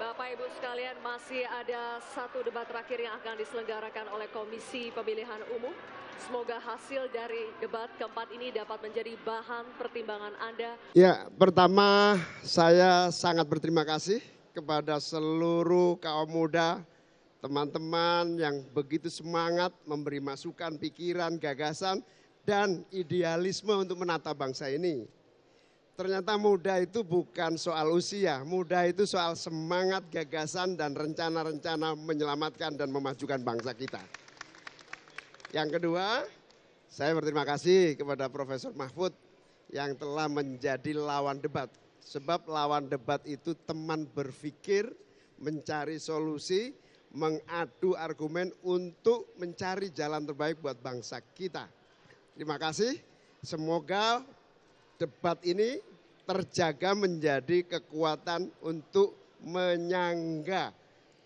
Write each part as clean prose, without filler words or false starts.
Bapak Ibu sekalian, masih ada satu debat terakhir yang akan diselenggarakan oleh Komisi Pemilihan Umum. Semoga hasil dari debat keempat ini dapat menjadi bahan pertimbangan Anda. Ya, pertama saya sangat berterima kasih kepada seluruh kaum muda, teman-teman yang begitu semangat memberi masukan, pikiran, gagasan, dan idealisme untuk menata bangsa ini. Ternyata muda itu bukan soal usia, muda itu soal semangat, gagasan, dan rencana-rencana menyelamatkan dan memajukan bangsa kita. Yang kedua, saya berterima kasih kepada Profesor Mahfud yang telah menjadi lawan debat. Sebab lawan debat itu teman berpikir, mencari solusi, mengadu argumen untuk mencari jalan terbaik buat bangsa kita. Terima kasih, semoga debat ini terjaga menjadi kekuatan untuk menyangga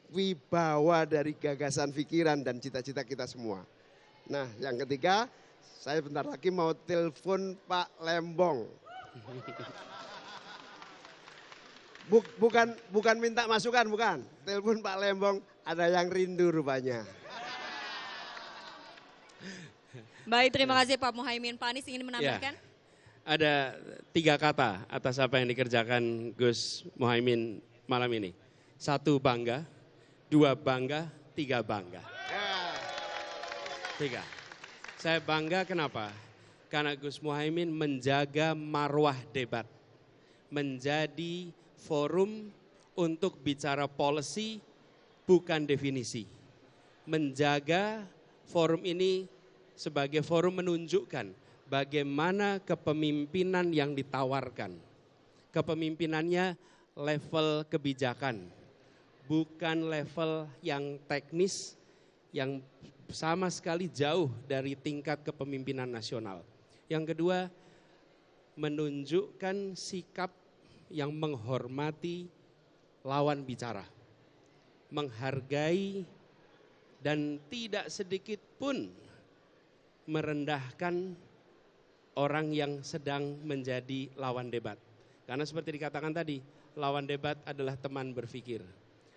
wibawa dari gagasan pikiran dan cita-cita kita semua. Nah, yang ketiga, saya bentar lagi mau telepon Pak Lembong. Bukan minta masukan, bukan. Telepon Pak Lembong, ada yang rindu rupanya. Baik, terima kasih Pak Muhaimin. Pak Anies ingin menambahkan? Ya, ada 3 kata atas apa yang dikerjakan Gus Muhaimin malam ini. 1 bangga, 2 bangga, 3 bangga. 3. Saya bangga kenapa? Karena Gus Muhaimin menjaga marwah debat. Menjadi forum untuk bicara policy bukan definisi. Menjaga forum ini sebagai forum menunjukkan bagaimana kepemimpinan yang ditawarkan. Kepemimpinannya level kebijakan, bukan level yang teknis yang sama sekali jauh dari tingkat kepemimpinan nasional. Yang kedua, menunjukkan sikap yang menghormati lawan bicara. Menghargai dan tidak sedikit pun merendahkan orang yang sedang menjadi lawan debat. Karena seperti dikatakan tadi, lawan debat adalah teman berpikir.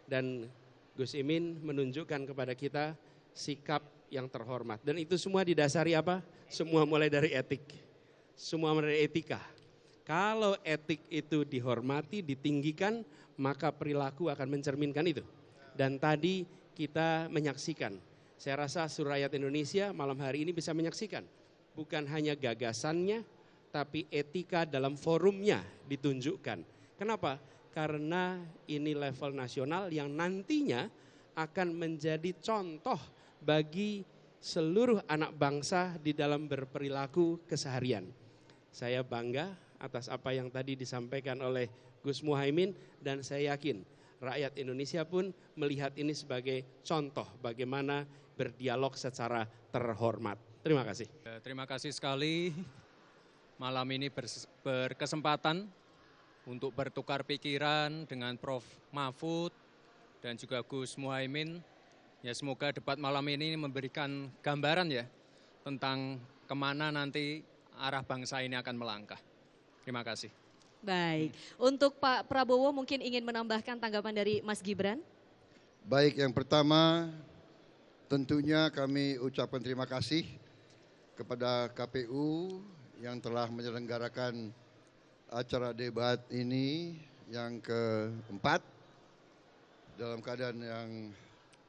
Dan Gus Imin menunjukkan kepada kita sikap yang terhormat. Dan itu semua didasari apa? Semua mulai dari etik. Semua mulai dari etika. Kalau etik itu dihormati, ditinggikan, maka perilaku akan mencerminkan itu. Dan tadi kita menyaksikan, saya rasa seluruh rakyat Indonesia malam hari ini bisa menyaksikan. Bukan hanya gagasannya, tapi etika dalam forumnya ditunjukkan. Kenapa? Karena ini level nasional yang nantinya akan menjadi contoh bagi seluruh anak bangsa di dalam berperilaku keseharian. Saya bangga atas apa yang tadi disampaikan oleh Gus Muhaimin dan saya yakin rakyat Indonesia pun melihat ini sebagai contoh bagaimana berdialog secara terhormat. Terima kasih. Terima kasih sekali malam ini berkesempatan untuk bertukar pikiran dengan Prof. Mahfud dan juga Gus Muhaimin. Ya, semoga debat malam ini memberikan gambaran ya tentang kemana nanti arah bangsa ini akan melangkah. Terima kasih. Baik, untuk Pak Prabowo mungkin ingin menambahkan tanggapan dari Mas Gibran. Baik, yang pertama tentunya kami ucapkan terima kasih kepada KPU yang telah menyelenggarakan acara debat ini yang keempat dalam keadaan yang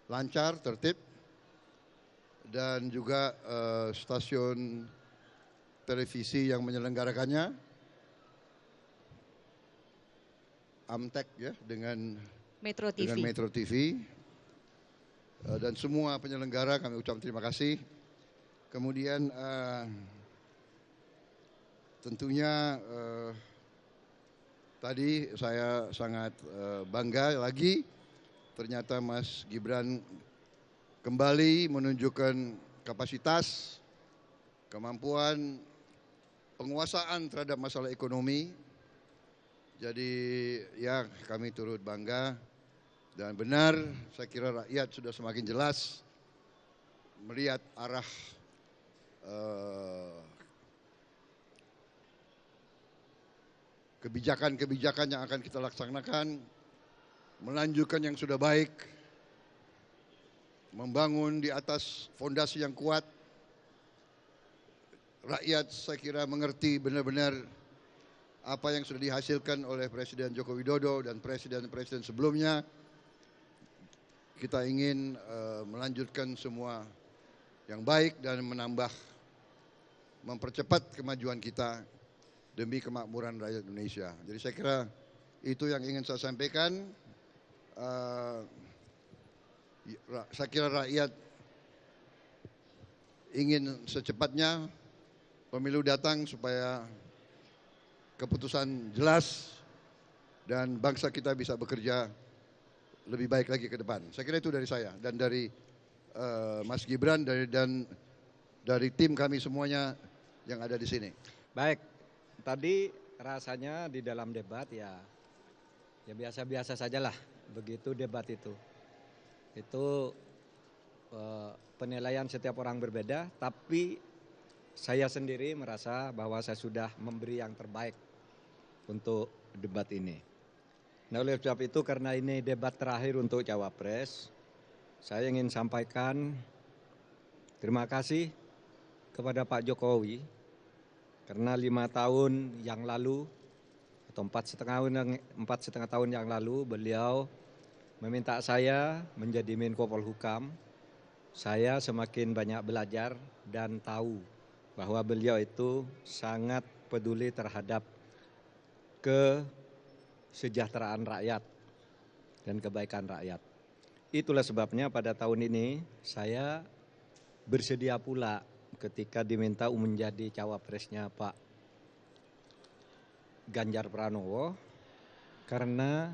lancar, tertib, dan juga stasiun televisi yang menyelenggarakannya, Amtek ya dengan Metro TV dan semua penyelenggara kami ucapkan terima kasih. Kemudian tentunya tadi saya sangat bangga lagi ternyata Mas Gibran kembali menunjukkan kapasitas, kemampuan, penguasaan terhadap masalah ekonomi. Jadi ya kami turut bangga dan benar saya kira rakyat sudah semakin jelas melihat arah kebijakan-kebijakan yang akan kita laksanakan melanjutkan yang sudah baik, membangun di atas fondasi yang kuat. Rakyat saya kira mengerti benar-benar apa yang sudah dihasilkan oleh Presiden Joko Widodo dan presiden-presiden sebelumnya. Kita ingin melanjutkan semua yang baik dan mempercepat kemajuan kita demi kemakmuran rakyat Indonesia. Jadi saya kira itu yang ingin saya sampaikan. Saya kira rakyat ingin secepatnya pemilu datang supaya keputusan jelas dan bangsa kita bisa bekerja lebih baik lagi ke depan. Saya kira itu dari saya dan dari Mas Gibran dan dari tim kami semuanya yang ada di sini. Baik, tadi rasanya di dalam debat ya biasa-biasa sajalah begitu debat itu. Itu penilaian setiap orang berbeda, tapi saya sendiri merasa bahwa saya sudah memberi yang terbaik untuk debat ini. Nah, oleh sebab itu karena ini debat terakhir untuk Cawapres, saya ingin sampaikan terima kasih kepada Pak Jokowi karena 5 tahun yang lalu atau 4,5 tahun yang lalu beliau meminta saya menjadi Menko Polhukam. Saya semakin banyak belajar dan tahu bahwa beliau itu sangat peduli terhadap kesejahteraan rakyat dan kebaikan rakyat. Itulah sebabnya pada tahun ini saya bersedia pula ketika diminta menjadi cawapresnya Pak Ganjar Pranowo, karena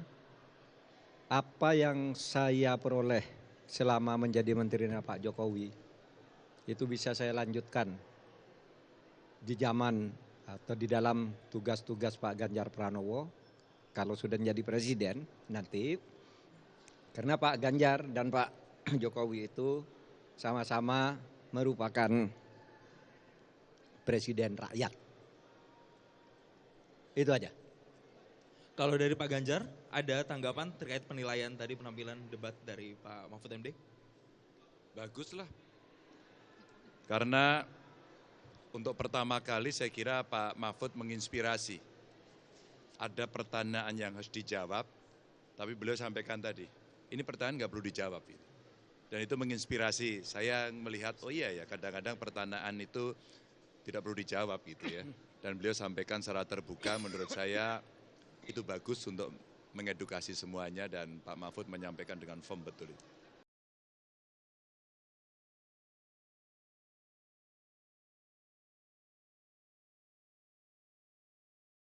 apa yang saya peroleh selama menjadi menterinya Pak Jokowi itu bisa saya lanjutkan di zaman atau di dalam tugas-tugas Pak Ganjar Pranowo kalau sudah menjadi presiden nanti, karena Pak Ganjar dan Pak Jokowi itu sama-sama merupakan presiden rakyat. Itu aja. Kalau dari Pak Ganjar, ada tanggapan terkait penilaian tadi penampilan debat dari Pak Mahfud MD? Bagus lah. Karena untuk pertama kali saya kira Pak Mahfud menginspirasi. Ada pertanyaan yang harus dijawab, tapi beliau sampaikan tadi, ini pertanyaan nggak perlu dijawab. Dan itu menginspirasi. Saya melihat, oh iya ya kadang-kadang pertanyaan itu tidak perlu dijawab gitu ya. Dan beliau sampaikan secara terbuka, menurut saya itu bagus untuk mengedukasi semuanya dan Pak Mahfud menyampaikan dengan firm betul itu.